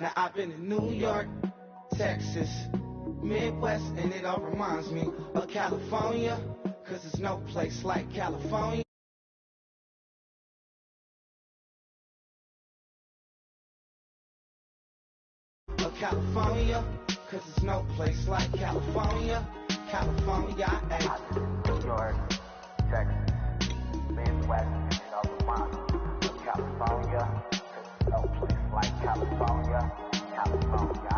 Now I've been in New York, Texas, Midwest, and it all reminds me of California, 'cause there's no place like California. California, 'cause there's no place like California, California, ay. New York, Texas, Midwest, and it all reminds me of California, 'cause there's no place like California, California, ay.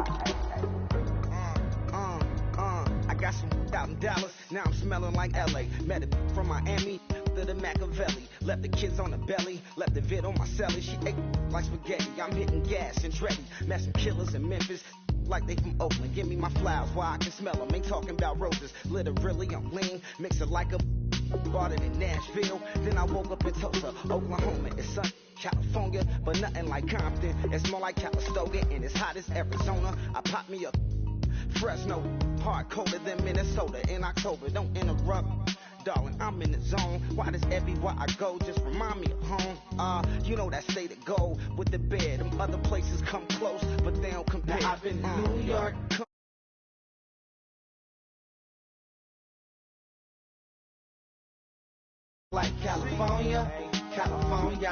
I got some out in Dallas, now I'm smelling like LA. Met it from Miami to the Machiavelli. Left the kids on the belly, left the vid on my celly. She ate like spaghetti, I'm hitting gas and Dreddy. Met some killers in Memphis, like they from Oakland. Give me my flowers while I can smell them. Ain't talking about roses, literally I'm lean. Mix it like a bought it in Nashville. Then I woke up in Tulsa, Oklahoma. It's sun, California, but nothing like Compton. It's more like Calistoga, and it's hot as Arizona. I pop me up Fresno, hard colder than Minnesota in October. Don't interrupt, darling, I'm in the zone. Why does everywhere I go just remind me of home? You know that state of gold with the bed. Them other places come close, but they don't compare. Now I've been to New York. Like California, California,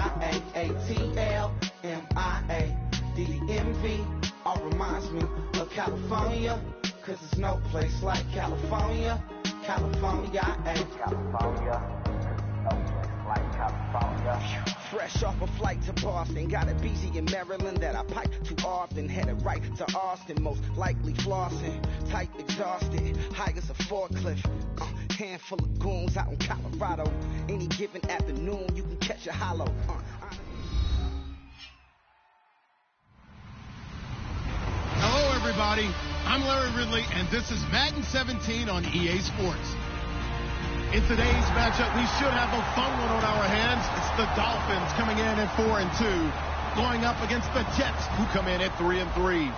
AATLMIADMV. All reminds me of California, 'cause there's no place like California, California, California, no place like California. Fresh off a flight to Boston, got a BZ in Maryland that I pipe too often. Headed right to Austin, most likely flossing. Tight, exhausted, high as a forklift. Handful of goons out in Colorado. Any given afternoon, you can catch a hollow. Hello, everybody. I'm Larry Ridley, and this is Madden 17 on EA Sports. In today's matchup, we should have a fun one on our hands. It's the Dolphins coming in at 4-2, going up against the Jets, who come in at 3-3.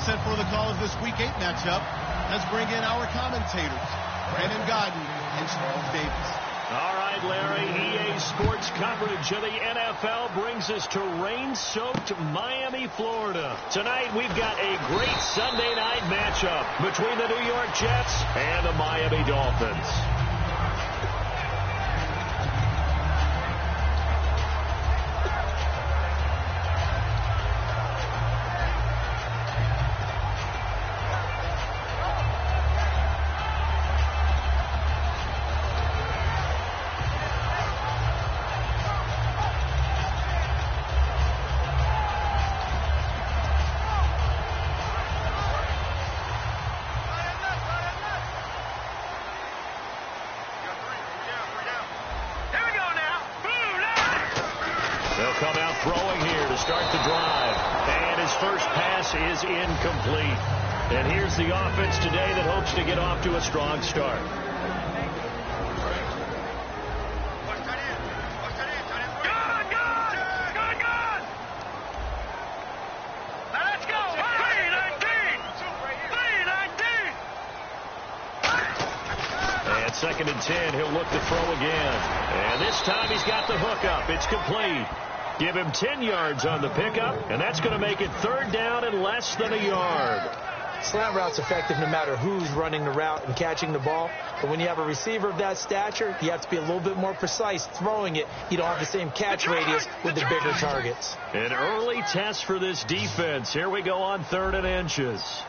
Set for the call of this Week 8 matchup. Let's bring in our commentators, Brandon Godden and Charles Davis. All right, Larry, EA Sports coverage of the NFL brings us to rain-soaked Miami, Florida. Tonight, we've got a great Sunday night matchup between the New York Jets and the Miami Dolphins. Come out throwing here to start the drive. And his first pass is incomplete. And here's the offense today that hopes to get off to a strong start. Let's go. 3-19. And 2nd and 10, he'll look to throw again. And this time he's got the hook up. It's complete. Give him 10 yards on the pickup, and that's going to make it 3rd down and less than a yard. Slant route's effective no matter who's running the route and catching the ball. But when you have a receiver of that stature, you have to be a little bit more precise throwing it. You don't have the same catch radius with the bigger targets. An early test for this defense. Here we go on 3rd and inches.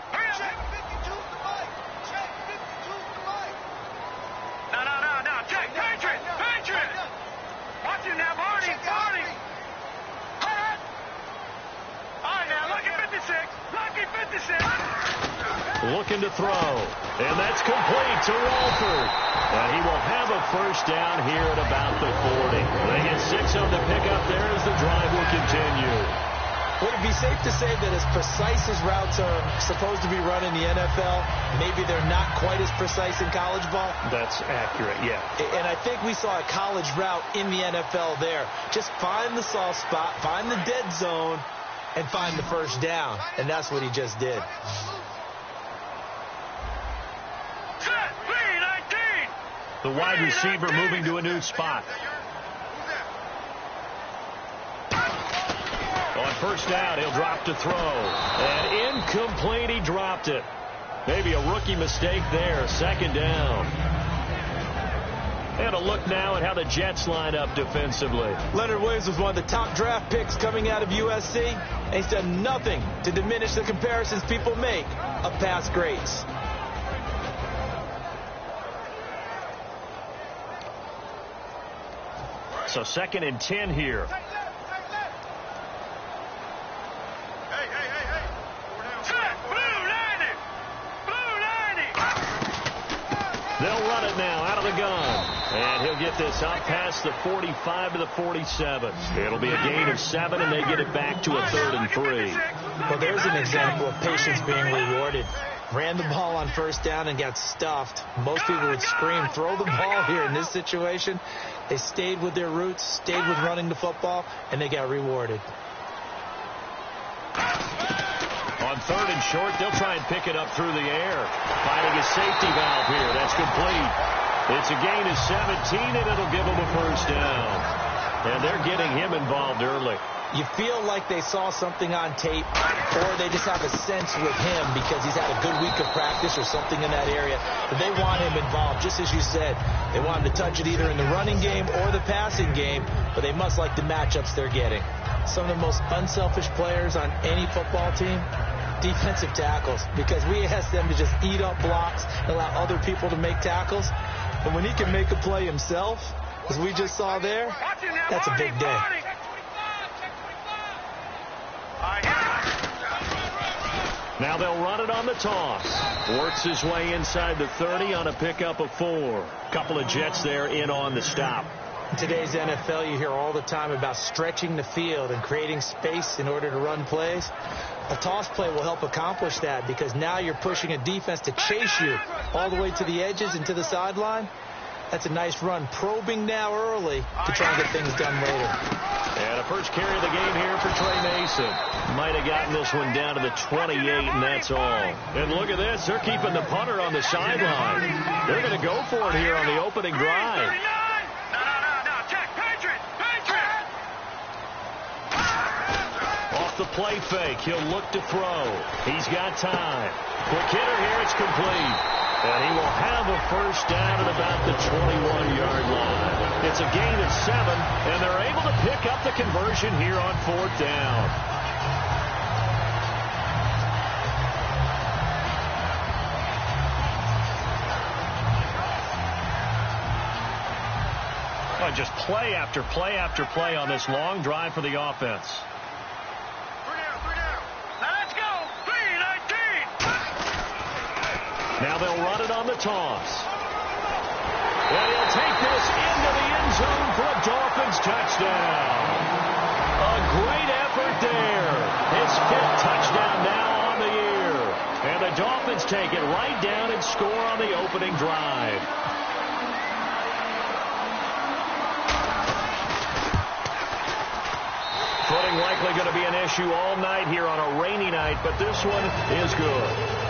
Looking to throw, and that's complete to Walford. And he will have a first down here at about the 40. They get 6 on the pickup there as the drive will continue. Would it be safe to say that as precise as routes are supposed to be run in the NFL, maybe they're not quite as precise in college ball? That's accurate, yeah. And I think we saw a college route in the NFL there. Just find the soft spot, find the dead zone, and find the first down. And that's what he just did. The wide receiver moving to a new spot. On first down, he'll drop to throw. And incomplete, he dropped it. Maybe a rookie mistake there. Second down. And a look now at how the Jets line up defensively. Leonard Williams was one of the top draft picks coming out of USC, and he's done nothing to diminish the comparisons people make of past greats. So 2nd and 10 here. They'll run it now out of the gun. And he'll get this up past the 45 to the 47. It'll be a gain of 7, and they get it back to a 3rd and 3. Well, there's an example of patience being rewarded. Ran the ball on first down and got stuffed. Most people would scream, throw the ball here. In this situation, they stayed with their roots, stayed with running the football, and they got rewarded. On 3rd and short, they'll try and pick it up through the air. Finding a safety valve here. That's complete. It's a gain of 17, and it'll give them a first down. And they're getting him involved early. You feel like they saw something on tape, or they just have a sense with him because he's had a good week of practice or something in that area. But they want him involved, just as you said. They want him to touch it either in the running game or the passing game, but they must like the matchups they're getting. Some of the most unselfish players on any football team, defensive tackles, because we ask them to just eat up blocks and allow other people to make tackles. But when he can make a play himself, as we just saw there, that's a big day. Now they'll run it on the toss. Works his way inside the 30 on a pickup of 4. Couple of Jets there in on the stop. In today's NFL, you hear all the time about stretching the field and creating space in order to run plays. A toss play will help accomplish that because now you're pushing a defense to chase you all the way to the edges and to the sideline. That's a nice run. Probing now early to try and get things done later. And a first carry of the game here for Trey Mason. Might have gotten this one down to the 28, and that's all. And look at this. They're keeping the punter on the sideline. They're going to go for it here on the opening drive. Off the play fake. He'll look to throw. He's got time. Quick hitter here. It's complete. And he will have a first down at about the 21-yard line. It's a gain of 7, and they're able to pick up the conversion here on 4th down. Oh, just play after play after play on this long drive for the offense. Now they'll run it on the toss. And he'll take this into the end zone for a Dolphins touchdown. A great effort there. His 5th touchdown now on the year. And the Dolphins take it right down and score on the opening drive. Footing likely going to be an issue all night here on a rainy night, but this one is good.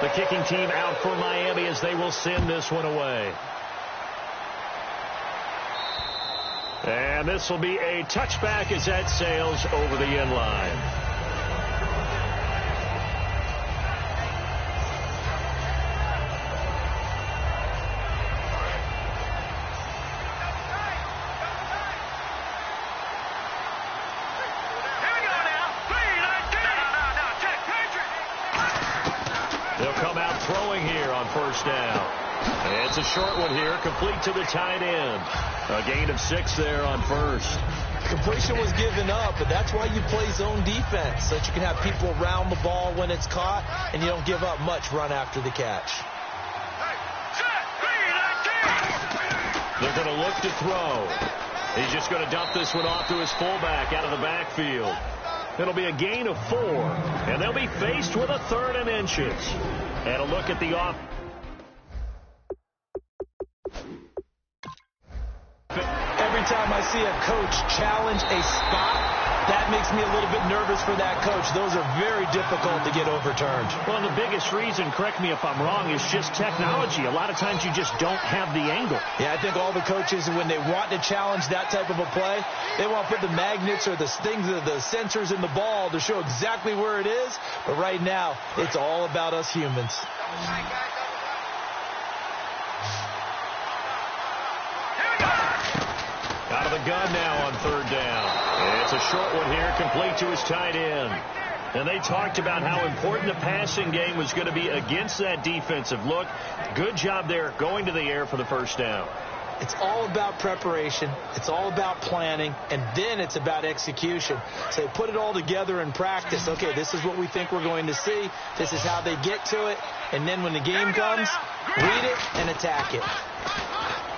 The kicking team out for Miami as they will send this one away. And this will be a touchback as that sails over the end line. It's a short one here, complete to the tight end. A gain of 6 there on first. Completion was given up, but that's why you play zone defense, so that you can have people around the ball when it's caught, and you don't give up much run after the catch. They're going to look to throw. He's just going to dump this one off to his fullback out of the backfield. It'll be a gain of 4, and they'll be faced with a 3rd and inches. And a look at the off. Every time I see a coach challenge a spot, That makes me a little bit nervous for that coach. Those are very difficult to get overturned. Well, the biggest reason, correct me if I'm wrong, is just technology. A lot of times you just don't have the angle. Yeah, I think all the coaches, when they want to challenge that type of a play, they want to put the magnets or the things, the sensors in the ball to show exactly where it is. But right now, it's all about us humans. Out of the gun now on third down. It's a short one here, complete to his tight end. And they talked about how important the passing game was going to be against that defensive look. Good job there going to the air for the first down. It's all about preparation. It's all about planning. And then it's about execution. So they put it all together in practice. Okay, this is what we think we're going to see. This is how they get to it. And then when the game comes, read it and attack it.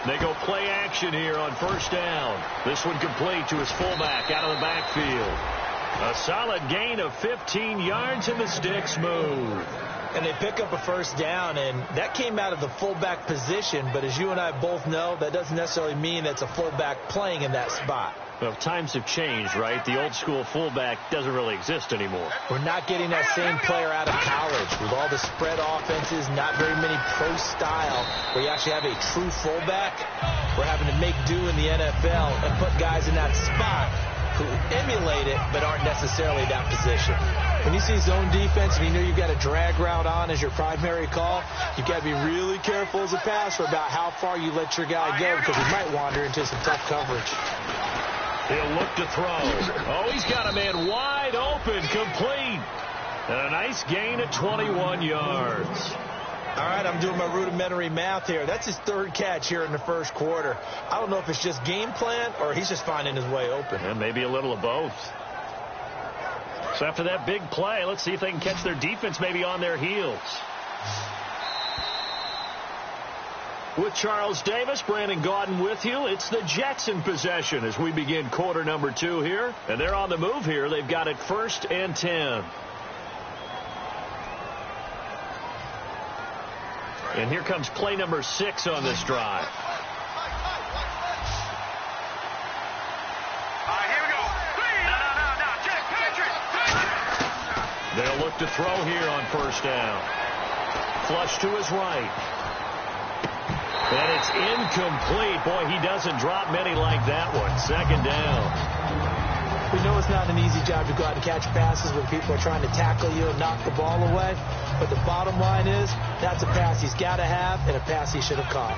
They go play action here on first down. This one complete to his fullback out of the backfield. A solid gain of 15 yards and the sticks move. And they pick up a first down, and that came out of the fullback position. But as you and I both know, that doesn't necessarily mean that's a fullback playing in that spot. Well, times have changed, right? The old school fullback doesn't really exist anymore. We're not getting that same player out of college with all the spread offenses, not very many pro style where you actually have a true fullback. We're having to make do in the NFL and put guys in that spot who emulate it but aren't necessarily that position. When you see zone defense and you know you've got a drag route on as your primary call, you've got to be really careful as a passer about how far you let your guy go because he might wander into some tough coverage. He'll look to throw. Oh, he's got a man wide open, complete. And a nice gain of 21 yards. All right, I'm doing my rudimentary math here. That's his third catch here in the first quarter. I don't know if it's just game plan or he's just finding his way open. And maybe a little of both. So after that big play, let's see if they can catch their defense maybe on their heels. With Charles Davis, Brandon Gaudin with you. It's the Jets in possession as we begin quarter number 2 here. And they're on the move here. They've got it 1st and 10. And here comes play number 6 on this drive. Here we go. No, Jack Patrick. They'll look to throw here on first down. Flush to his right. And it's incomplete. Boy, he doesn't drop many like that one. 2nd down. We know it's not an easy job to go out and catch passes when people are trying to tackle you and knock the ball away. But the bottom line is that's a pass he's got to have and a pass he should have caught.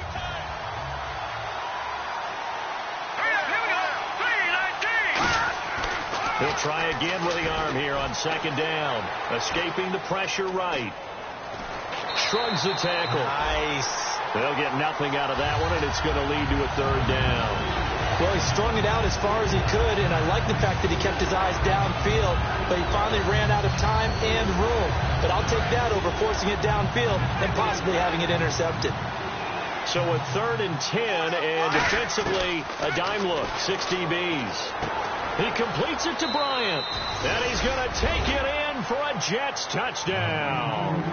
He'll try again with the arm here on 2nd down. Escaping the pressure right. Shrugs the tackle. Nice. They'll get nothing out of that one, and it's going to lead to a 3rd down. Well, he strung it out as far as he could, and I like the fact that he kept his eyes downfield, but he finally ran out of time and room. But I'll take that over forcing it downfield and possibly having it intercepted. So a 3rd and 10, and defensively, a dime look, 6 DBs. He completes it to Bryant, and he's going to take it in for a Jets touchdown.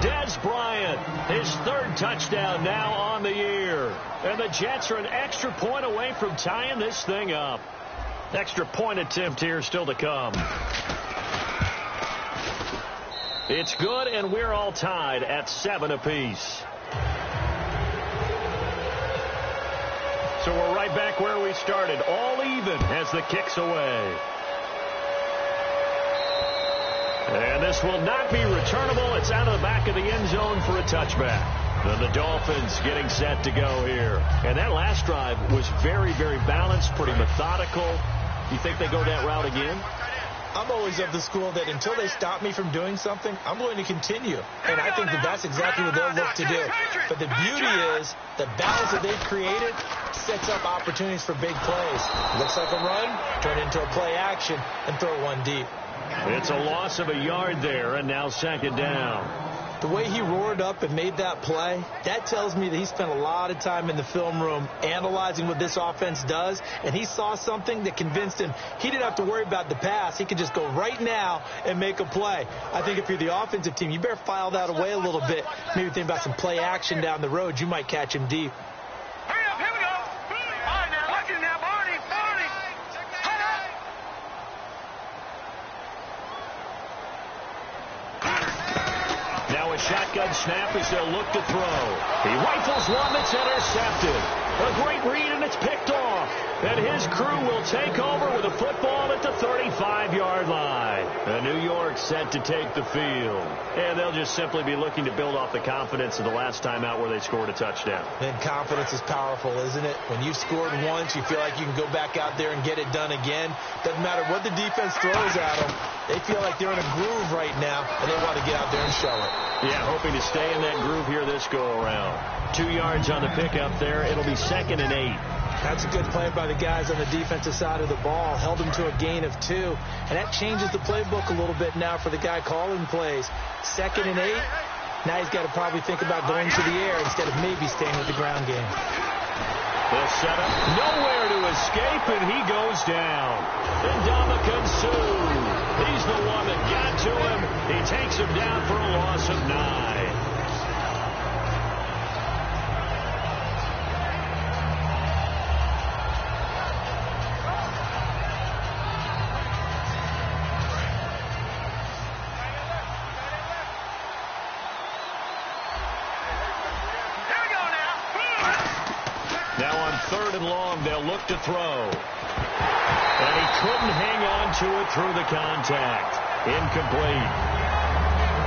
Des Bryant, his 3rd touchdown now on the year. And the Jets are an extra point away from tying this thing up. Extra point attempt here still to come. It's good, and we're all tied at 7 apiece. So we're right back where we started, all even as the kick's away. And this will not be returnable. It's out of the back of the end zone for a touchback. And the Dolphins getting set to go here. And that last drive was very, very balanced, pretty methodical. You think they go that route again? I'm always of the school that until they stop me from doing something, I'm going to continue. And I think that that's exactly what they'll look to do. But the beauty is the balance that they've created sets up opportunities for big plays. Looks like a run, turn into a play action, and throw one deep. It's a loss of a yard there, and now 2nd down. The way he roared up and made that play, that tells me that he spent a lot of time in the film room analyzing what this offense does, and he saw something that convinced him he didn't have to worry about the pass. He could just go right now and make a play. I think if you're the offensive team, you better file that away a little bit. Maybe think about some play action down the road. You might catch him deep. Hurry up, here we go. All right, now, look at now, Barney. shotgun snap as they'll look to throw. He rifles one that's intercepted. A great read, and it's picked off. And his crew will take over with a football at the 35-yard line. And New York set to take the field. And they'll just simply be looking to build off the confidence of the last time out where they scored a touchdown. And confidence is powerful, isn't it? When you've scored once, you feel like you can go back out there and get it done again. Doesn't matter what the defense throws at them. They feel like they're in a groove right now, and they want to get out there and show it. Yeah, hoping to stay in that groove here this go-around. 2 yards on the pickup there. It'll be 2nd and 8. That's a good play by the guys on the defensive side of the ball. Held them to a gain of 2. And that changes the playbook a little bit now for the guy calling plays. 2nd and 8. Now he's got to probably think about going to the air instead of maybe staying with the ground game. They'll set up. Nowhere to escape, and he goes down. Ndamukong Suh. He's the one that got to him. He takes him down for a loss of 9. Now on 3rd and long, they'll look to throw. And he couldn't hang on to it through the contact. Incomplete.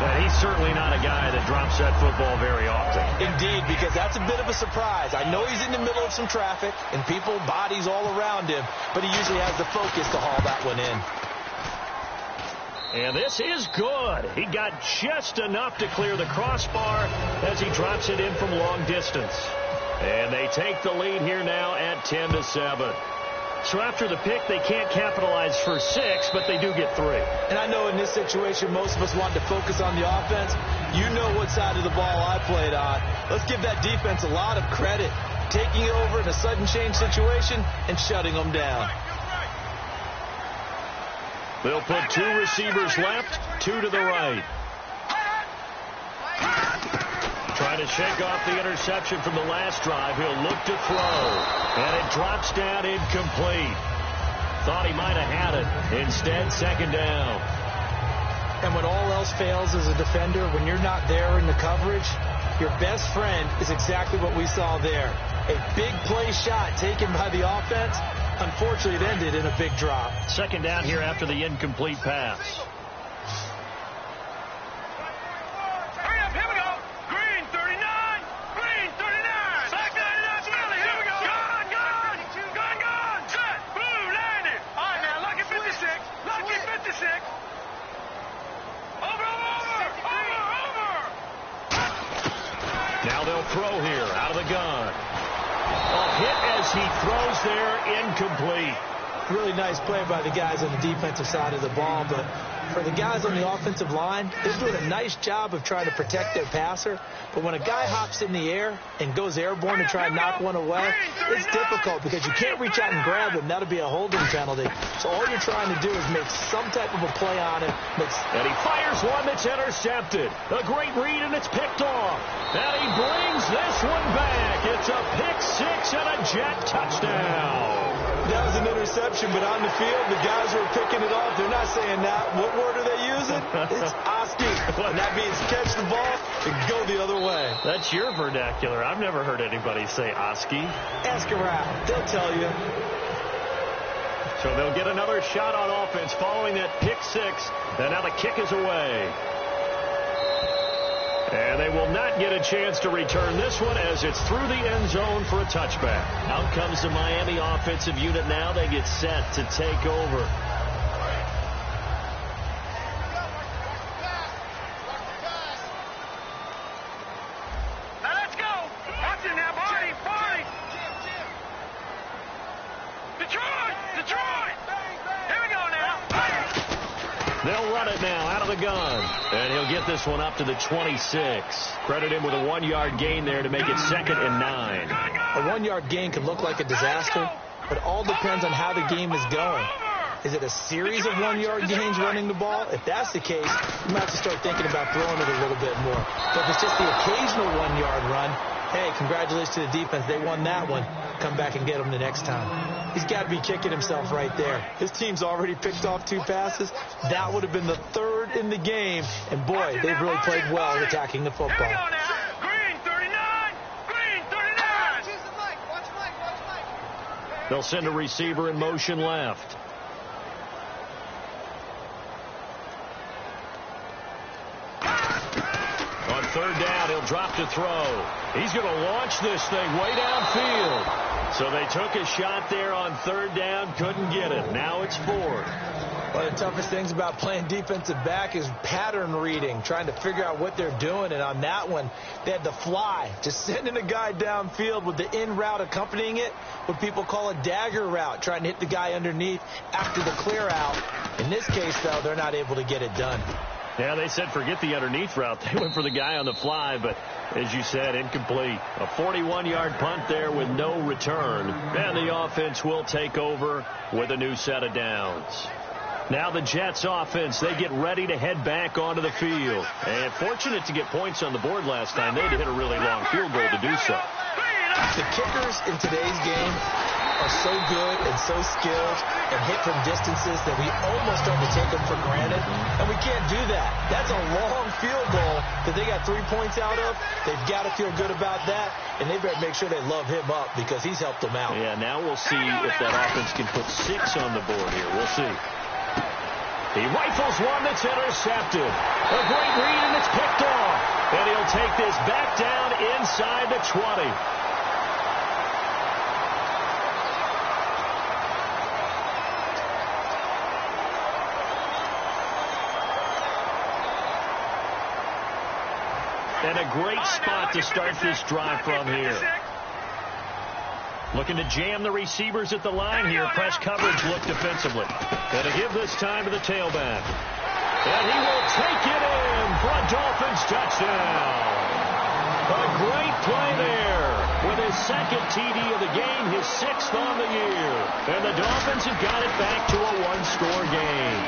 But he's certainly not a guy that drops that football very often. Indeed, because that's a bit of a surprise. I know he's in the middle of some traffic and people, bodies all around him, but he usually has the focus to haul that one in. And this is good. He got just enough to clear the crossbar as he drops it in from long distance. And they take the lead here now at 10-7. So after the pick, they can't capitalize for 6, but they do get 3. And I know in this situation, most of us want to focus on the offense. You know what side of the ball I played on. Let's give that defense a lot of credit. Taking it over in a sudden change situation and shutting them down. They'll put 2 receivers left, 2 to the right. Trying to shake off the interception from the last drive. He'll look to throw. And it drops down incomplete. Thought he might have had it. Instead, 2nd down. And when all else fails as a defender, when you're not there in the coverage, your best friend is exactly what we saw there. A big play shot taken by the offense. Unfortunately, it ended in a big drop. 2nd down here after the incomplete pass. Now they'll throw here out of the gun. A hit as he throws there, incomplete. Really nice play by the guys on the defensive side of the ball, but for the guys on the offensive line, they're doing a nice job of trying to protect their passer. But when a guy hops in the air and goes airborne to try and knock one away, it's difficult because you can't reach out and grab him. That'll be a holding penalty. So all you're trying to do is make some type of a play on him. And he fires one that's intercepted. A great read, and it's picked off. And he brings this one back. It's a pick 6 and a jet touchdown. That was an interception, but on the field, the guys who are picking it off, they're not saying that. What word are they using? It's Oski. And that means catch the ball and go the other way. That's your vernacular. I've never heard anybody say Oski. Ask around. They'll tell you. So they'll get another shot on offense following that pick 6. And now the kick is away. And they will not get a chance to return this one as it's through the end zone for a touchback. Out comes the Miami offensive unit now. They get set to take over. Now let's go. Watch it now, party, party. Detroit. Here we go now. They'll run it now out of the gun. And he'll get this one up to the 26. Credit him with a 1-yard gain there to make it 2nd and 9. A 1-yard gain can look like a disaster, but it all depends on how the game is going. Is it a series of 1-yard gains running the ball? If that's the case, you might have to start thinking about throwing it a little bit more. But if it's just the occasional 1-yard run, hey, congratulations to the defense. They won that one. come back and get him the next time. He's got to be kicking himself right there. His team's already picked off 2 passes. That would have been the 3rd in the game. And, boy, they've really played well attacking the football. Green 39! Green 39! They'll send a receiver in motion left. On 3rd down, he'll drop to throw. He's going to launch this thing way downfield. So they took a shot there on 3rd down, couldn't get it. Now it's 4th. One of the toughest things about playing defensive back is pattern reading, trying to figure out what they're doing. And on that one, they had to fly, just sending a guy downfield with the in route accompanying it, what people call a dagger route, trying to hit the guy underneath after the clear out. In this case, though, they're not able to get it done. Yeah, they said forget the underneath route. They went for the guy on the fly, but as you said, incomplete. A 41-yard punt there with no return. And the offense will take over with a new set of downs. Now the Jets offense, they get ready to head back onto the field. And fortunate to get points on the board last time. They had to hit a really long field goal to do so. The kickers in today's game are so good and so skilled and hit from distances that we almost start to take them for granted, and we can't do that. That's a long field goal that they got 3 points out of. They've got to feel good about that, and they better make sure they love him up because he's helped them out. Yeah, now we'll see if that offense can put 6 on the board here. We'll see. He rifles one that's intercepted. A great read, and it's picked off. And he'll take this back down inside the 20. And a great spot to start this drive from here. Looking to jam the receivers at the line here. Press coverage look defensively. Going to give this time to the tailback. And he will take it in for a Dolphins touchdown. A great play there with his 2nd TD of the game, his 6th on the year. And the Dolphins have got it back to a 1-score game.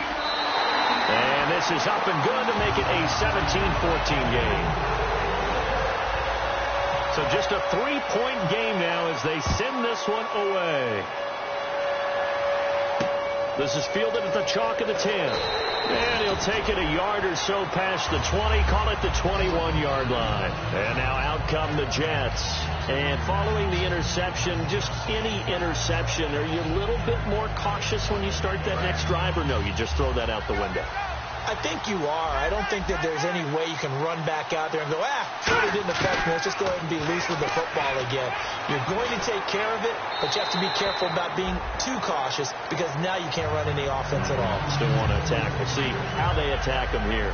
And this is up and good to make it a 17-14 game. So just a 3-point game now as they send this one away. This is fielded at the chalk of the 10. And he'll take it a yard or so past the 20, call it the 21-yard line. And now out come the Jets. And following the interception, just any interception, are you a little bit more cautious when you start that next drive, or no, you just throw that out the window? I think you are. I don't think that there's any way you can run back out there and go, it didn't affect me. Let's just go ahead and be loose with the football again. You're going to take care of it, but you have to be careful about being too cautious because now you can't run any offense at all. Still want to attack. We'll see how they attack them here.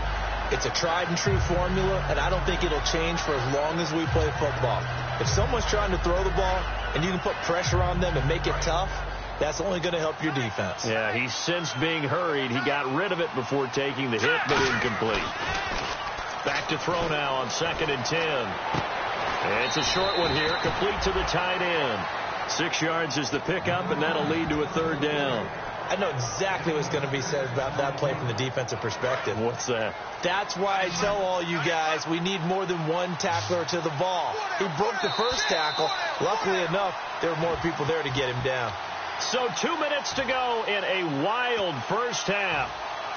It's a tried and true formula, and I don't think it'll change for as long as we play football. If someone's trying to throw the ball and you can put pressure on them and make it tough, that's only going to help your defense. Yeah, he's since being hurried. He got rid of it before taking the hit, but incomplete. Back to throw now on 2nd and 10. And it's a short one here, complete to the tight end. 6 yards is the pickup, and that'll lead to a 3rd down. I know exactly what's going to be said about that play from the defensive perspective. What's that? That's why I tell all you guys we need more than one tackler to the ball. He broke the first tackle. Luckily enough, there were more people there to get him down. So 2 minutes to go in a wild first half.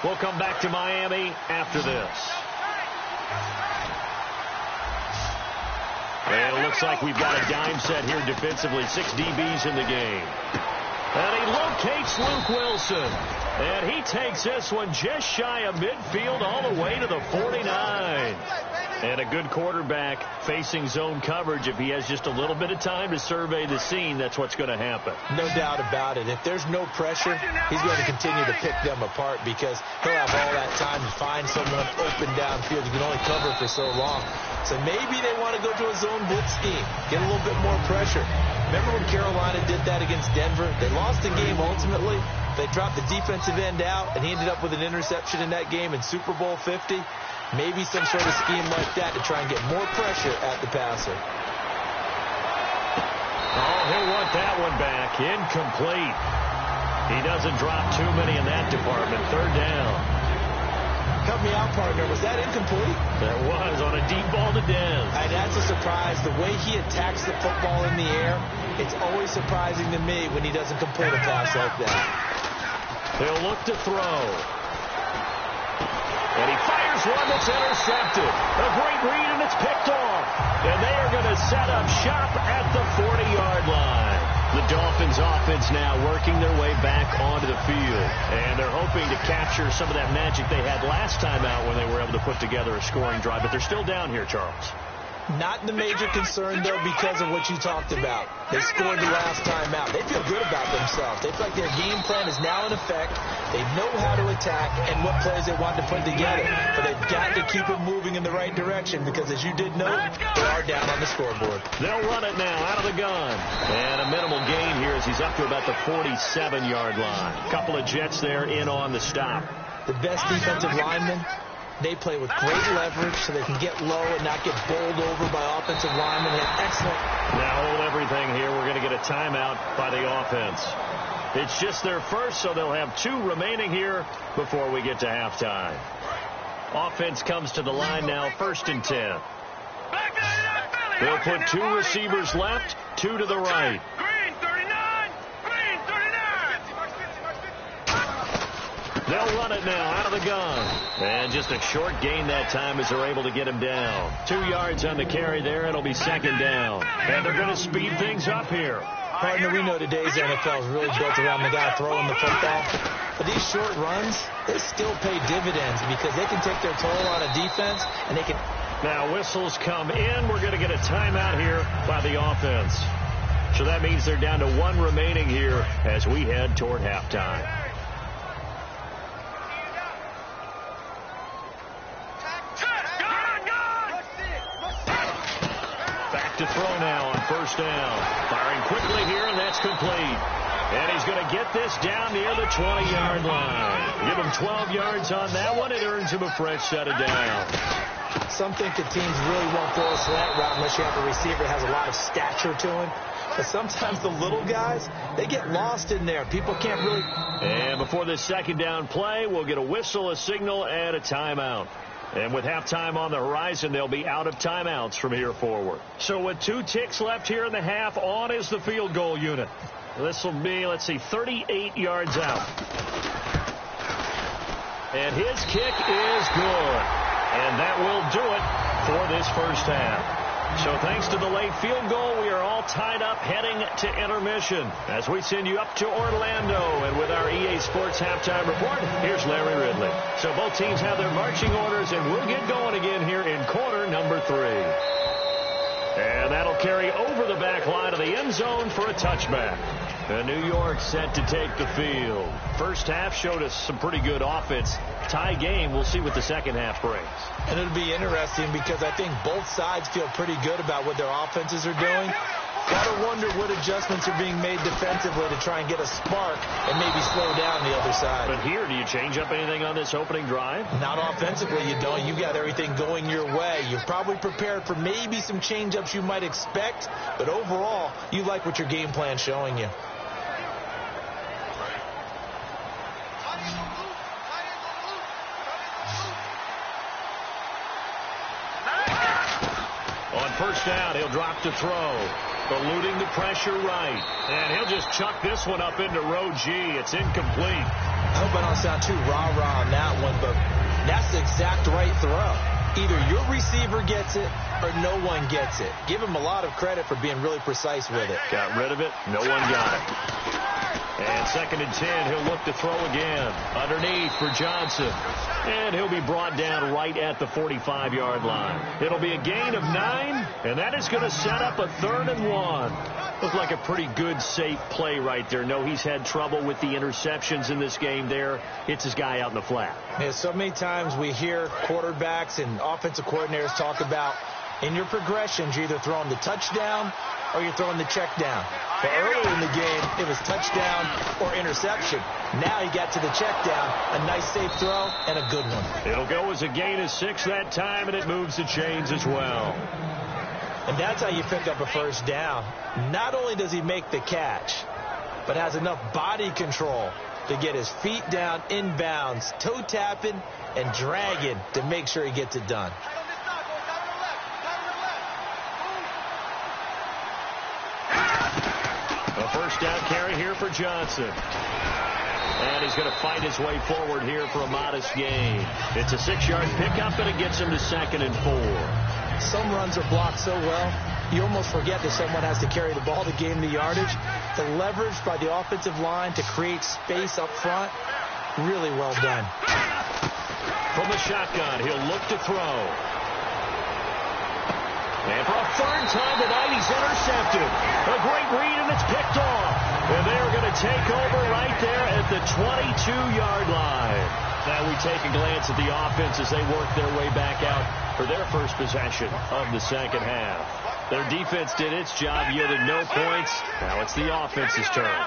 We'll come back to Miami after this. And it looks like we've got a dime set here defensively. 6 DBs in the game. And he locates Luke Wilson. And he takes this one just shy of midfield all the way to the 49. And a good quarterback facing zone coverage. If he has just a little bit of time to survey the scene, that's what's going to happen. No doubt about it. If there's no pressure, he's going to continue to pick them apart because he'll have all that time to find someone open downfield. You can only cover for so long. So maybe they want to go to a zone blitz scheme, get a little bit more pressure. Remember when Carolina did that against Denver? They lost the game ultimately. They dropped the defensive end out, and he ended up with an interception in that game in Super Bowl 50. Maybe some sort of scheme like that to try and get more pressure at the passer. Oh, he'll want that one back. Incomplete. He doesn't drop too many in that department. 3rd down. Help me out, partner. Was that incomplete? That was on a deep ball to Dez. And that's a surprise. The way he attacks the football in the air, it's always surprising to me when he doesn't complete a pass like that. He'll look to throw. And he fires one that's intercepted. A great read, and it's picked off. And they are going to set up shop at the 40-yard line. The Dolphins offense now working their way back onto the field. And they're hoping to capture some of that magic they had last time out when they were able to put together a scoring drive. But they're still down here, Charles. Not the major concern, though, because of what you talked about. They scored the last time out. They feel good about themselves. They feel like their game plan is now in effect. They know how to attack and what plays they want to put together. But they've got to keep it moving in the right direction because, as you did note, they are down on the scoreboard. They'll run it now out of the gun. And a minimal gain here as he's up to about the 47-yard line. A couple of Jets there in on the stop. The best defensive linemen, they play with great leverage so they can get low and not get bowled over by offensive linemen. They have excellent. Now hold everything here. We're going to get a timeout by the offense. It's just their first, so they'll have 2 remaining here before we get to halftime. Offense comes to the line now, 1st and 10. They'll put 2 receivers left, 2 to the right. They'll run it now out of the gun. And just a short gain that time as they're able to get him down. 2 yards on the carry there. It'll be 2nd down. And they're going to speed things up here. Partner, we know today's NFL is really built around the guy throwing the football. But these short runs, they still pay dividends because they can take their toll on a defense and they can. Now whistles come in. We're going to get a timeout here by the offense. So that means they're down to 1 remaining here as we head toward halftime. To throw now on 1st down. Firing quickly here, and that's complete. And he's going to get this down near the 20-yard line. Give him 12 yards on that one. It earns him a fresh set of down. Some think that teams really won't throw a slant route unless you have a receiver that has a lot of stature to him. But sometimes the little guys, they get lost in there. People can't really. And before this 2nd down play, we'll get a whistle, a signal, and a timeout. And with halftime on the horizon, they'll be out of timeouts from here forward. So with 2 ticks left here in the half, on is the field goal unit. This will be, 38 yards out. And his kick is good. And that will do it for this first half. So thanks to the late field goal, we are all tied up heading to intermission as we send you up to Orlando. And with our EA Sports Halftime Report, here's Larry Ridley. So both teams have their marching orders, and we'll get going again here in quarter number 3. And that'll carry over the back line of the end zone for a touchback. And New York set to take the field. First half showed us some pretty good offense. Tie game. We'll see what the second half brings. And it'll be interesting because I think both sides feel pretty good about what their offenses are doing. Got to wonder what adjustments are being made defensively to try and get a spark and maybe slow down the other side. But here, do you change up anything on this opening drive? Not offensively, you don't. You got everything going your way. You're probably prepared for maybe some change-ups you might expect, but overall, you like what your game plan's showing you. On 1st down, he'll drop to throw. Eluding the pressure right. And he'll just chuck this one up into row G. It's incomplete. I hope I don't sound too rah-rah on that one, but that's the exact right throw. Either your receiver gets it or no one gets it. Give him a lot of credit for being really precise with it. Got rid of it. No one got it. And 2nd and 10, he'll look to throw again. Underneath for Johnson. And he'll be brought down right at the 45-yard line. It'll be a gain of 9, and that is going to set up a 3rd and 1. Looked like a pretty good, safe play right there. No, he's had trouble with the interceptions in this game there. Hits his guy out in the flat. Yeah, so many times we hear quarterbacks and offensive coordinators talk about in your progressions, you're either throwing the touchdown or you're throwing the check down. But earlier in the game, it was touchdown or interception. Now he got to the check down, a nice safe throw, and a good one. It'll go as a gain of 6 that time, and it moves the chains as well. And that's how you pick up a 1st down. Not only does he make the catch, but has enough body control to get his feet down inbounds, toe tapping, and dragging to make sure he gets it done. A first down carry here for Johnson. And he's going to fight his way forward here for a modest gain. It's a 6-yard pickup, and it gets him to 2nd and 4. Some runs are blocked so well, you almost forget that someone has to carry the ball to gain the yardage. The leverage by the offensive line to create space up front, really well done. From the shotgun, he'll look to throw. And for a 3rd time tonight, he's intercepted. A great read, and it's picked off. And they're going to take over right there at the 22-yard line. Now we take a glance at the offense as they work their way back out for their first possession of the second half. Their defense did its job, yielded no points. Now it's the offense's turn.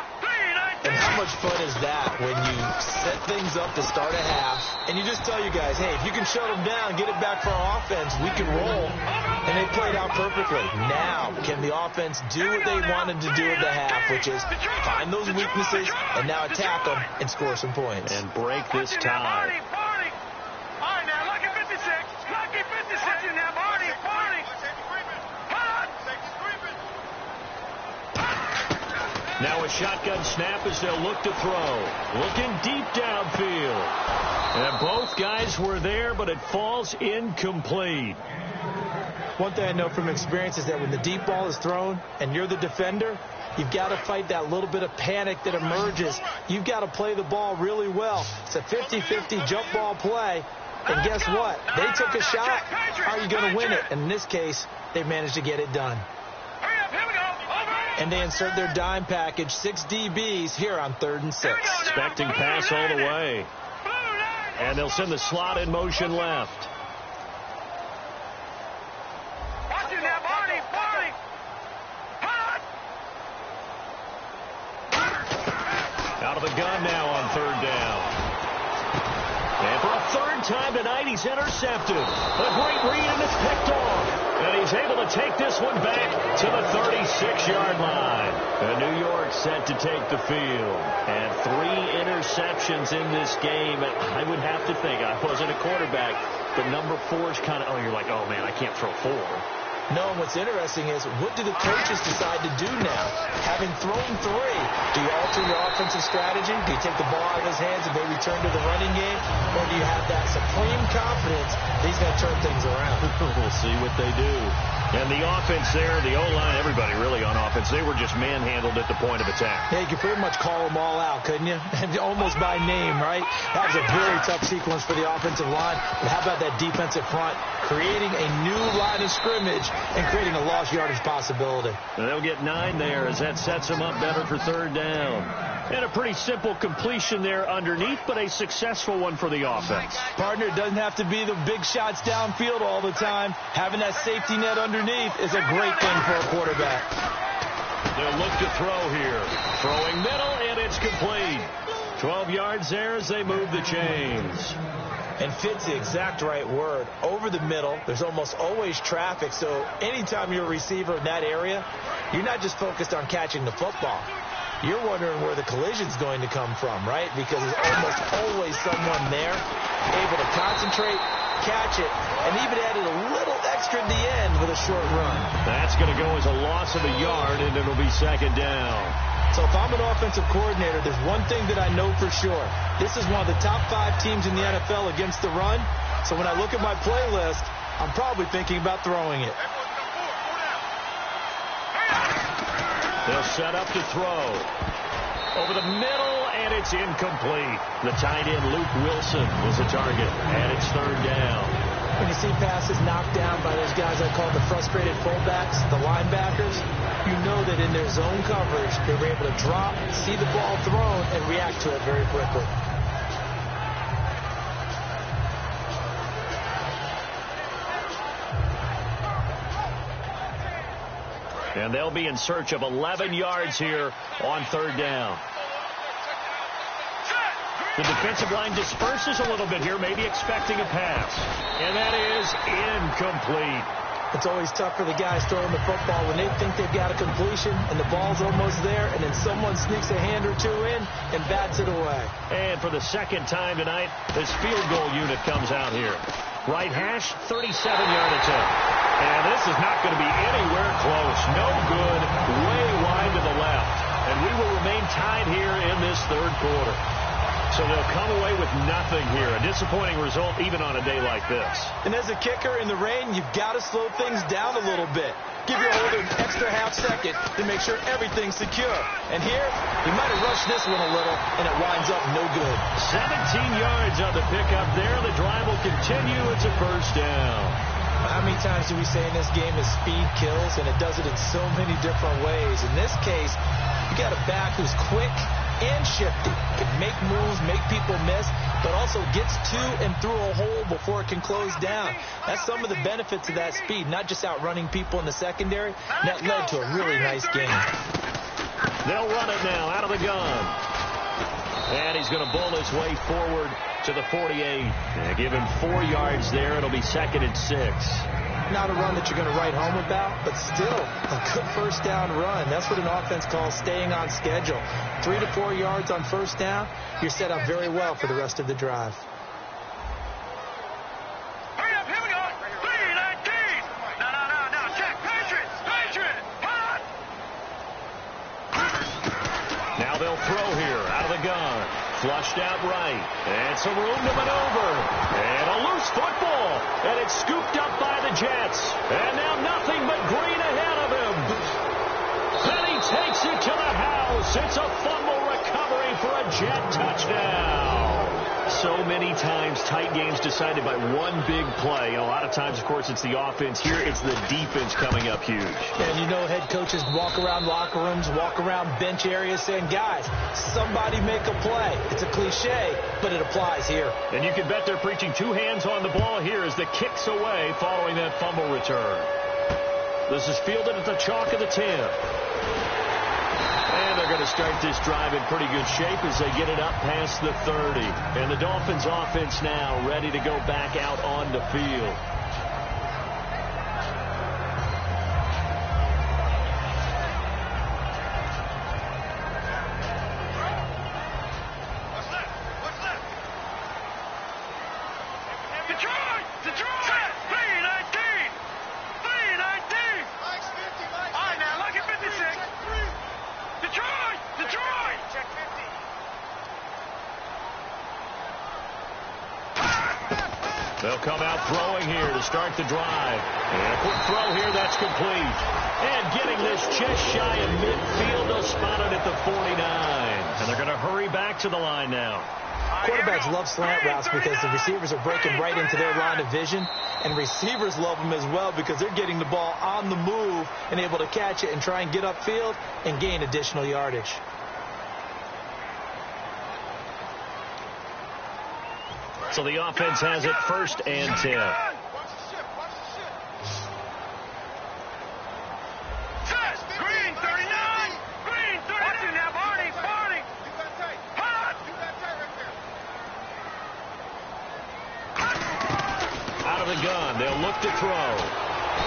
And how much fun is that when you set things up to start a half and you just tell you guys, hey, if you can shut them down, get it back for our offense, we can roll. And they played out perfectly. Now, can the offense do what they wanted to do at the half, which is find those weaknesses and now attack them and score some points. And break this tie. Now a shotgun snap as they'll look to throw. Looking deep downfield. And both guys were there, but it falls incomplete. One thing I know from experience is that when the deep ball is thrown and you're the defender, you've got to fight that little bit of panic that emerges. You've got to play the ball really well. It's a 50-50 jump ball play. And guess what? They took a shot. How are you going to win it? And in this case, they managed to get it done. And they insert their dime package, 6 DBs here on 3rd and 6. Expecting pass all the way. And they'll send the slot in motion left. Out of the gun now on 3rd down. And for a 3rd time tonight, he's intercepted. A great read, and it's picked off. And he's able to take this one back to the 36-yard line. And New York set to take the field. And 3 interceptions in this game. And I would have to think, I wasn't a quarterback, but number 4 is kind of, you're like, oh, man, I can't throw 4. No, what's interesting is what do the coaches decide to do now? Having thrown 3, do you alter your offensive strategy? Do you take the ball out of his hands and maybe return to the running game? Or do you have that supreme confidence that he's going to turn things around? We'll see what they do. And the offense there, the O-line, everybody really on offense, they were just manhandled at the point of attack. Yeah, you could pretty much call them all out, couldn't you? Almost by name, right? That was a very tough sequence for the offensive line. But how about that defensive front creating a new line of scrimmage and creating a lost yardage possibility? And they'll get 9 there as that sets them up better for 3rd down. And a pretty simple completion there underneath, but a successful one for the offense. Partner, it doesn't have to be the big shots downfield all the time. Having that safety net underneath is a great thing for a quarterback. They'll look to throw here. Throwing middle, and it's complete. 12 yards there as they move the chains. And fit's the exact right word. Over the middle, there's almost always traffic, so anytime you're a receiver in that area, you're not just focused on catching the football. You're wondering where the collision's going to come from, right? Because there's almost always someone there able to concentrate, catch it, and even added a little extra at the end with a short run. That's going to go as a loss of a yard, and it'll be 2nd down. So if I'm an offensive coordinator, there's one thing that I know for sure. This is one of the top 5 teams in the NFL against the run. So when I look at my playlist, I'm probably thinking about throwing it. They'll set up to throw. Over the middle, and it's incomplete. The tight end, Luke Wilson, is a target, and it's 3rd down. When you see passes knocked down by those guys I call the frustrated fullbacks, the linebackers, you know that in their zone coverage, they were able to drop, see the ball thrown, and react to it very quickly. And they'll be in search of 11 yards here on 3rd down. The defensive line disperses a little bit here, maybe expecting a pass. And that is incomplete. It's always tough for the guys throwing the football when they think they've got a completion and the ball's almost there, and then someone sneaks a hand or two in and bats it away. And for the second time tonight, this field goal unit comes out here. Right hash, 37-yard attempt. And this is not going to be anywhere close. No good, way wide to the left. And we will remain tied here in this third quarter. So they'll come away with nothing here. A disappointing result even on a day like this. And as a kicker in the rain, you've got to slow things down a little bit. Give your holder an extra half second to make sure everything's secure. And here, he might have rushed this one a little, and it winds up no good. 17 yards on the pickup there. The drive will continue. It's a first down. How many times do we say in this game is speed kills, and it does it in so many different ways. In this case, you got a back who's quick and shifty, can make moves, make people miss, but also gets to and through a hole before it can close down. That's some of the benefits of that speed, not just outrunning people in the secondary. And that led to a really nice game. They'll run it now out of the gun. And he's going to bull his way forward to the 48. And give him 4 yards there. It'll be 2nd and 6. Not a run that you're going to write home about, but still a good first down run. That's what an offense calls staying on schedule. 3 to 4 yards on first down, you're set up very well for the rest of the drive. Hurry up, here we go. 3-19. No, check. Patriot. Hot. Now they'll throw here out of the gun. Flushed out right. And some room to maneuver. And a loose football. And it's scooped up by the Jets. And now nothing but green ahead of him. And he takes it to the house. It's a fumble recovery for a Jet touchdown. So many times tight games decided by one big play. A lot of times, of course, it's the offense. Here, it's the defense coming up huge. And you know head coaches walk around locker rooms, walk around bench areas saying, guys, somebody make a play. It's a cliche, but it applies here. And you can bet they're preaching 2 hands on the ball here as the kick's away following that fumble return. This is fielded at the chalk of the 10. And they're going to start this drive in pretty good shape as they get it up past the 30. And the Dolphins offense now ready to go back out on the field. They'll come out throwing here to start the drive. And a quick throw here, that's complete. And getting this just shy of midfield, they'll spot it at the 49. And they're going to hurry back to the line now. Quarterbacks love slant routes because the receivers are breaking right into their line of vision. And receivers love them as well because they're getting the ball on the move and able to catch it and try and get upfield and gain additional yardage. So the offense has it 1st and 10. Green 39. Green 39. Watch it now, Barney. Hot. Out of the gun. They'll look to throw.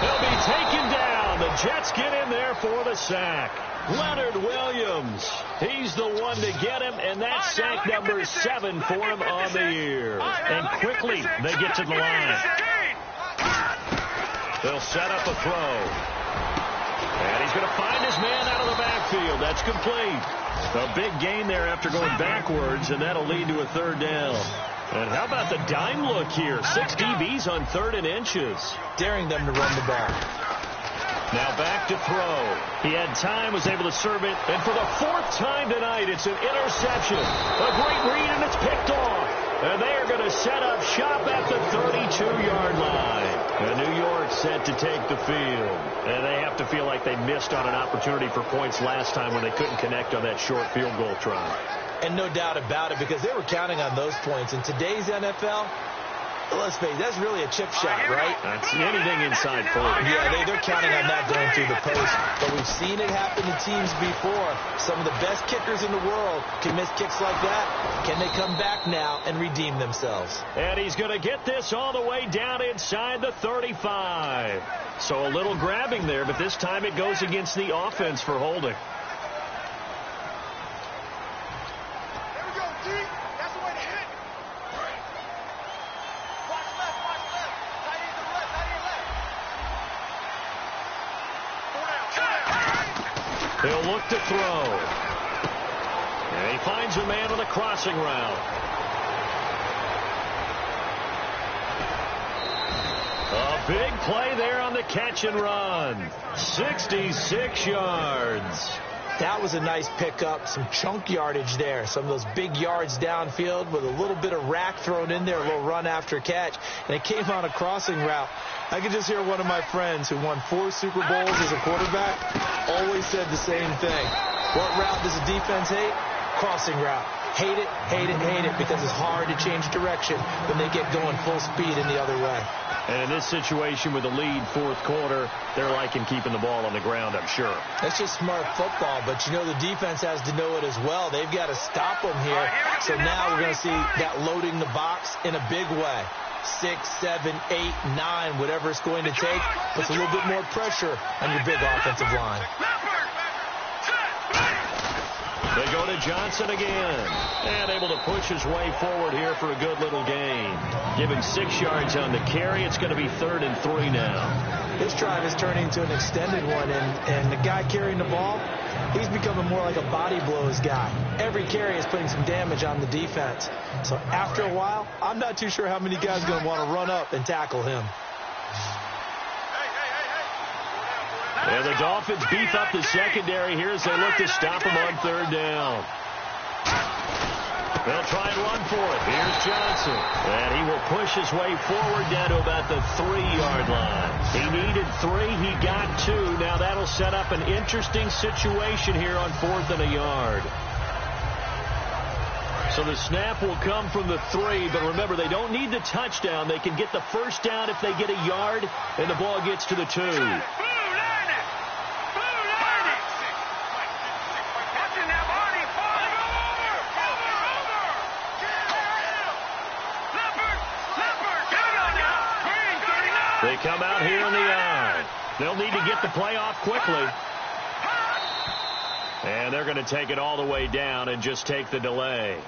They'll be taken down. The Jets get in there for the sack. Leonard Williams. He's the one to get him, and that's sack number 7 for him on the year. And quickly, they get to the line. They'll set up a throw. And he's going to find his man out of the backfield. That's complete. A big gain there after going backwards, and that'll lead to a 3rd down. And how about the dime look here? 6 DBs on 3rd and inches. Daring them to run the ball. Now back to throw. He had time, was able to serve it. And for the 4th time tonight, it's an interception. A great read, and it's picked off. And they are going to set up shop at the 32-yard line. And New York set to take the field. And they have to feel like they missed on an opportunity for points last time when they couldn't connect on that short field goal try. And no doubt about it, because they were counting on those points. In today's NFL, Let's face it, that's really a chip shot, right? That's anything inside 40. Yeah, they're counting on that going through the post. But we've seen it happen to teams before. Some of the best kickers in the world can miss kicks like that. Can they come back now and redeem themselves? And he's going to get this all the way down inside the 35. So a little grabbing there, but this time it goes against the offense for holding. He'll look to throw. And he finds a man on the crossing route. A big play there on the catch and run. 66 yards. That was a nice pickup, some chunk yardage there. Some of those big yards downfield with a little bit of rack thrown in there, a little run after catch. And it came on a crossing route. I could just hear one of my friends who won 4 Super Bowls as a quarterback always said the same thing. What route does a defense hate? Crossing route. Hate it, hate it, hate it, because it's hard to change direction when they get going full speed in the other way. And in this situation with the lead fourth quarter, they're liking keeping the ball on the ground, I'm sure. That's just smart football, but you know the defense has to know it as well. They've got to stop them here. So now we're going to see that loading the box in a big way. 6, 7, 8, 9, whatever it's going to take, puts a little bit more pressure on your big offensive line. They go to Johnson again. And able to push his way forward here for a good little gain. Give him 6 yards on the carry. It's going to be 3rd and 3 now. This drive is turning into an extended one, and the guy carrying the ball, he's becoming more like a body blows guy. Every carry is putting some damage on the defense. So after a while, I'm not too sure how many guys are going to want to run up and tackle him. And the Dolphins beef up the secondary here as they look to stop him on 3rd down. They'll try and run for it. Here's Johnson. And he will push his way forward down to about the 3-yard line. He needed 3. He got 2. Now that'll set up an interesting situation here on 4th and a yard. So the snap will come from the 3, but remember, they don't need the touchdown. They can get the first down if they get a yard, and the ball gets to the 2. They come out here in the I. They'll need to get the play off quickly. And they're going to take it all the way down and just take the delay.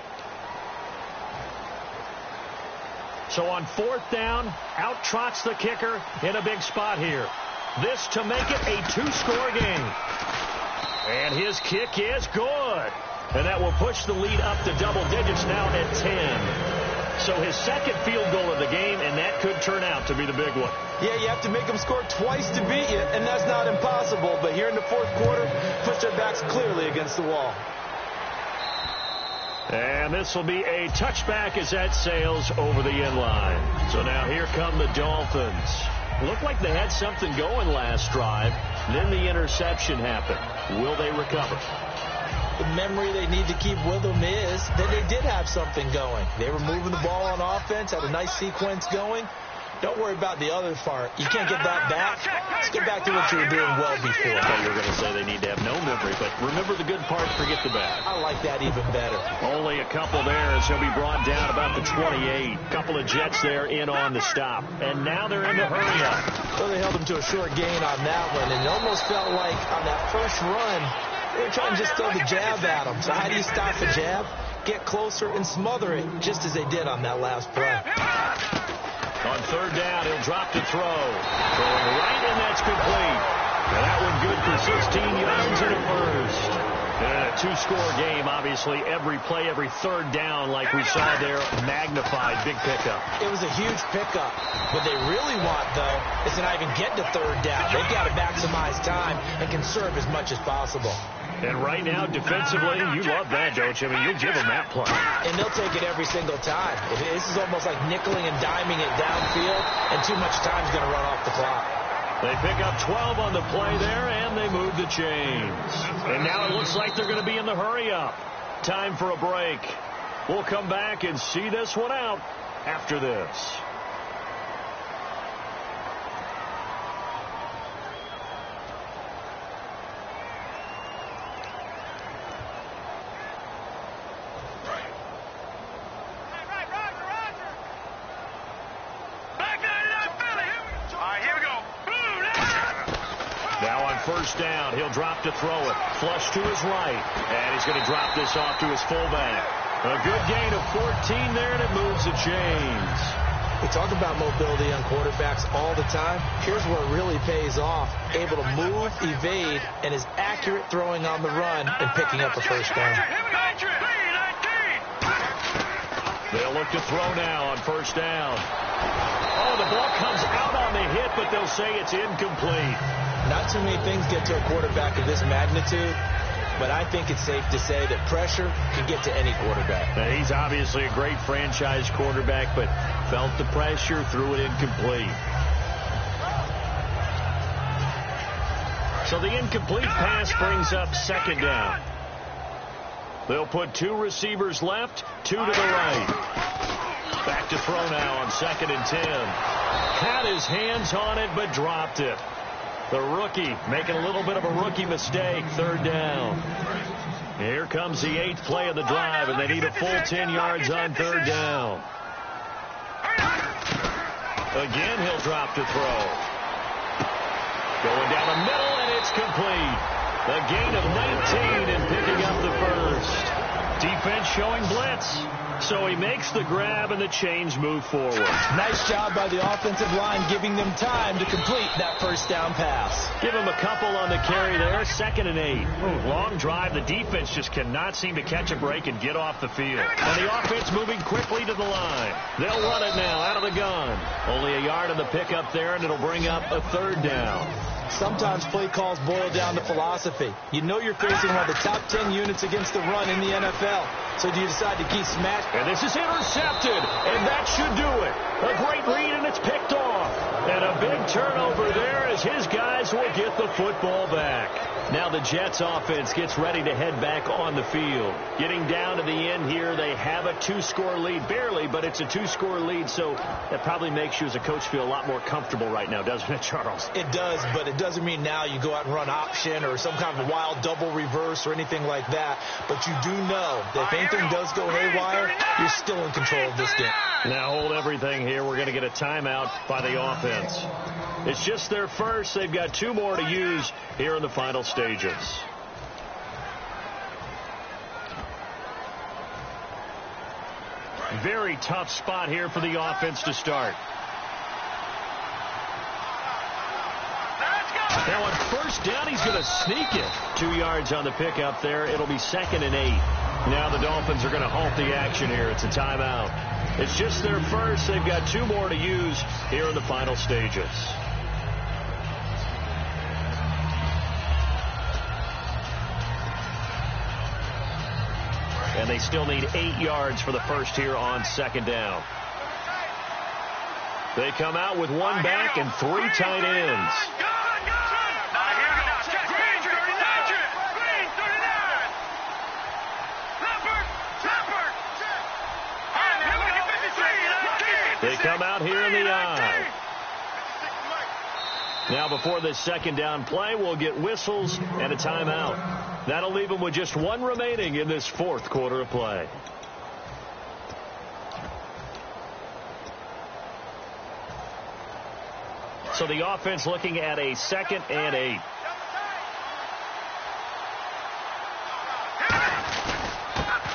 So on 4th down, out trots the kicker in a big spot here. This to make it a 2-score game. And his kick is good. And that will push the lead up to double digits now at 10. So his second field goal of the game, and that could turn out to be the big one. Yeah, you have to make them score twice to beat you, and that's not impossible. But here in the 4th quarter, push their backs clearly against the wall. And this will be a touchback as that sails over the end line. So now here come the Dolphins. Looked like they had something going last drive. Then the interception happened. Will they recover? The memory they need to keep with them is that they did have something going. They were moving the ball on offense, had a nice sequence going. Don't worry about the other part. You can't get that back. Let's get back to what you were doing well before. I thought you were going to say they need to have no memory, but remember the good part, forget the bad. I like that even better. Only a couple there as he'll be brought down about the 28. Couple of Jets there in on the stop. And now they're in the hurry-up. So they held him to a short gain on that one, and it almost felt like on that first run, they were trying to just throw the jab at him. So how do you stop a jab? Get closer and smother it, just as they did on that last play. On 3rd down, he'll drop to throw. Going right, and that's complete. And that one good for 16 yards and a first. And a 2-score game, obviously. Every play, every 3rd down, like we saw there, magnified. Big pickup. It was a huge pickup. What they really want, though, is to not even get to 3rd down. They've got to maximize time and conserve as much as possible. And right now, defensively, you love that, don't you? I mean, you'll give them that play. And they'll take it every single time. This is almost like nickeling and diming it downfield, and too much time's going to run off the clock. They pick up 12 on the play there, and they move the chains. And now it looks like they're going to be in the hurry-up. Time for a break. We'll come back and see this one out after this. first down. He'll drop to throw it. Flush to his right. And he's going to drop this off to his fullback. A good gain of 14 there, and it moves the chains. We talk about mobility on quarterbacks all the time. Here's where it really pays off. Able to move, evade, and is accurate throwing on the run and picking up a first down. They'll look to throw now on first down. Oh, the ball comes out on the hit, but they'll say it's incomplete. Not too many things get to a quarterback of this magnitude, but I think it's safe to say that pressure can get to any quarterback. Now, he's obviously a great franchise quarterback, but felt the pressure, threw it incomplete. So the incomplete pass brings up second down. They'll put 2 receivers left, 2 to the right. Back to throw now on 2nd and 10. Had his hands on it, but dropped it. The rookie making a little bit of a rookie mistake. 3rd down. Here comes the 8th play of the drive, and they need a full 10 yards on 3rd down. Again, he'll drop to throw. Going down the middle, and it's complete. A gain of 19 and picking up the first. Defense showing blitz. So he makes the grab, and the chains move forward. Nice job by the offensive line giving them time to complete that first down pass. Give him a couple on the carry there. 2nd and 8. Long drive. The defense just cannot seem to catch a break and get off the field. And the offense moving quickly to the line. They'll run it now out of the gun. Only a yard on the pickup there, and it'll bring up a 3rd down. Sometimes play calls boil down to philosophy. You know you're facing one of the top 10 units against the run in the NFL. So do you decide to keep smashed? And this is intercepted, and that should do it. A great read, and it's picked off. And a big turnover there as his guys will get the football back. Now the Jets offense gets ready to head back on the field. Getting down to the end here, they have a 2-score lead. Barely, but it's a 2-score lead, so that probably makes you as a coach feel a lot more comfortable right now, doesn't it, Charles? It does, but it doesn't mean now you go out and run option or some kind of wild double reverse or anything like that. But you do know that if anything does go haywire, you're still in control of this game. Now hold everything here. We're going to get a timeout by the offense. It's just their first. They've got 2 more to use here in the final stages. Very tough spot here for the offense to start. Now on first down, he's going to sneak it. 2 yards on the pickup there. It'll be 2nd and 8. Now the Dolphins are going to halt the action here. It's a timeout. It's just their first. They've got 2 more to use here in the final stages. And they still need 8 yards for the first here on 2nd down. They come out with 1 back and 3 tight ends. They come out here in the eye. Now before this 2nd down play, we'll get whistles and a timeout. That'll leave them with just 1 remaining in this 4th quarter of play. So the offense looking at a 2nd and 8.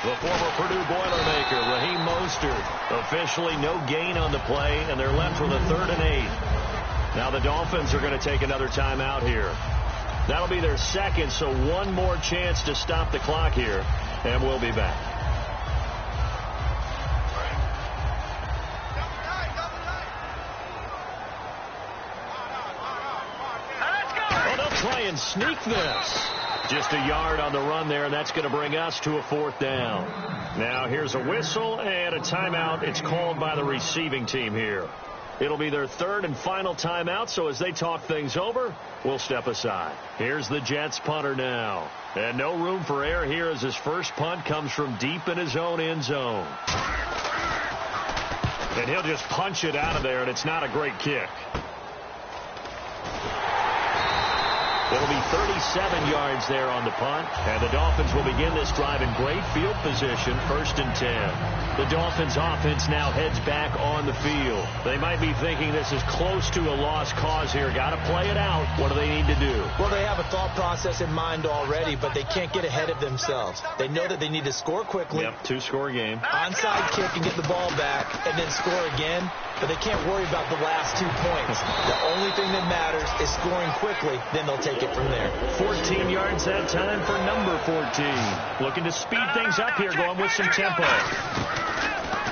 The former Purdue Boilermaker, Raheem Mostert, officially no gain on the play, and they're left with a 3rd and 8. Now the Dolphins are going to take another timeout here. That'll be their 2nd, so 1 more chance to stop the clock here, and we'll be back. Oh, they'll try and sneak this. Just a yard on the run there, and that's going to bring us to a 4th down. Now here's a whistle and a timeout. It's called by the receiving team here. It'll be their 3rd and final timeout, so as they talk things over, we'll step aside. Here's the Jets punter now. And no room for error here as his first punt comes from deep in his own end zone. And he'll just punch it out of there, and it's not a great kick. It'll be 37 yards there on the punt. And the Dolphins will begin this drive in great field position, 1st and 10. The Dolphins offense now heads back on the field. They might be thinking this is close to a lost cause here. Got to play it out. What do they need to do? Well, they have a thought process in mind already, but they can't get ahead of themselves. They know that they need to score quickly. Yep, 2-score game. Onside kick and get the ball back and then score again. But they can't worry about the last 2 points. The only thing that matters is scoring quickly. Then they'll take it from there. 14 yards that time for number 14. Looking to speed things up here, going with some tempo.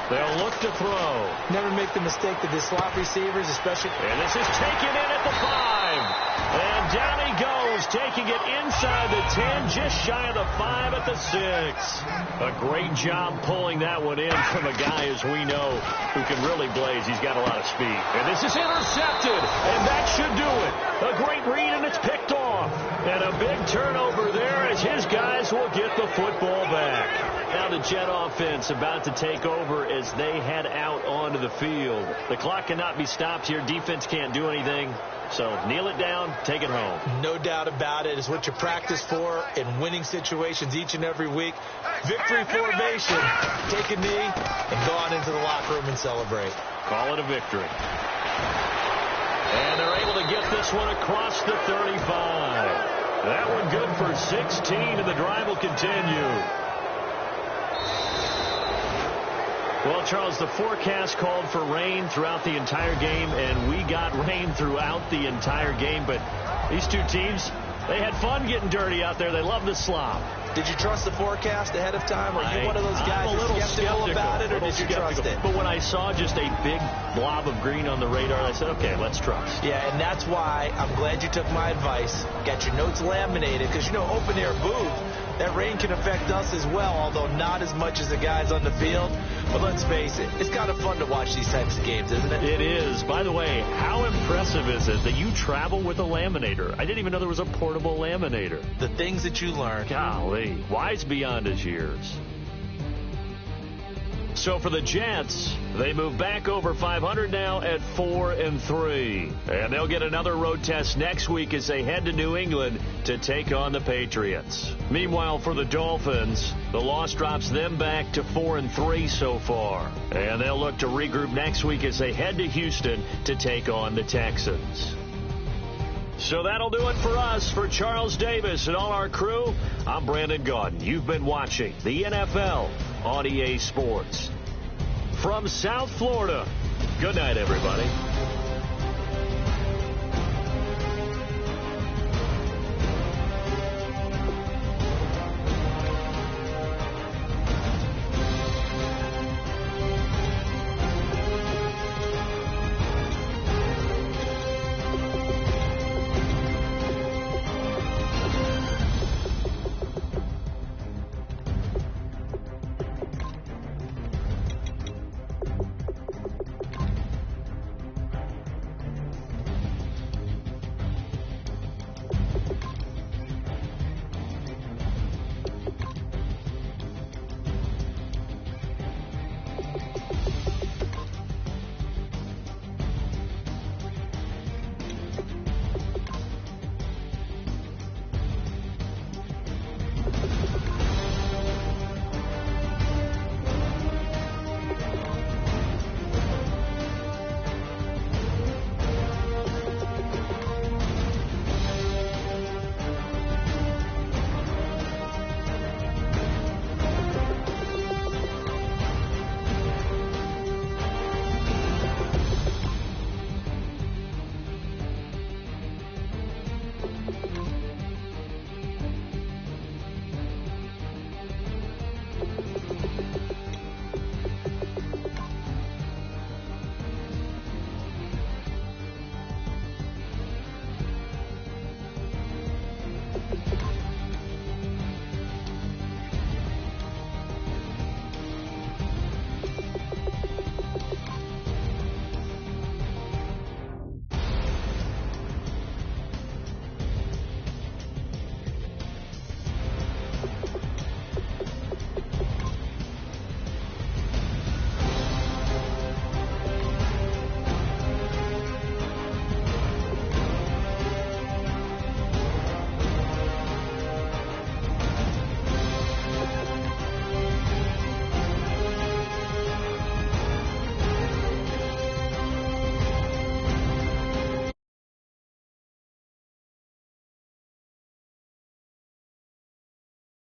They'll look to throw. Never make the mistake that the slot receivers, especially. And this is taken in at the 5. And down he goes, taking it inside the 10, just shy of the 5 at the 6. A great job pulling that one in from a guy, as we know, who can really blaze. He's got a lot of speed. And this is intercepted, and that should do it. A great read, and it's picked off. And a big turnover there as his guys will get the football back. Now the Jet offense about to take over as they head out onto the field. The clock cannot be stopped here. Defense can't do anything. So kneel it down, take it home. No doubt about it. It's what you practice for in winning situations each and every week. Victory formation. Take a knee and go on into the locker room and celebrate. Call it a victory. And they're able to get this one across the 35. That one good for 16, and the drive will continue. Well, Charles, the forecast called for rain throughout the entire game, and we got rain throughout the entire game. But these two teams, they had fun getting dirty out there. They love the slop. Did you trust the forecast ahead of time? Are you one of those guys that's skeptical about it, or did you trust it? But when I saw just a big blob of green on the radar, I said, okay, let's trust. Yeah, and that's why I'm glad you took my advice. Got your notes laminated, because, you know, open-air booth, that rain can affect us as well, although not as much as the guys on the field. But let's face it, it's kind of fun to watch these types of games, isn't it? It is. By the way, how impressive is it that you travel with a laminator? I didn't even know there was a portable laminator. The things that you learn. Golly, wise beyond his years. So for the Jets, they move back over 500 now at 4-3. And they'll get another road test next week as they head to New England to take on the Patriots. Meanwhile, for the Dolphins, the loss drops them back to 4-3 so far. And they'll look to regroup next week as they head to Houston to take on the Texans. So that'll do it for us. For Charles Davis and all our crew, I'm Brandon Gaudin. You've been watching the NFL on EA Sports. From South Florida, good night, everybody.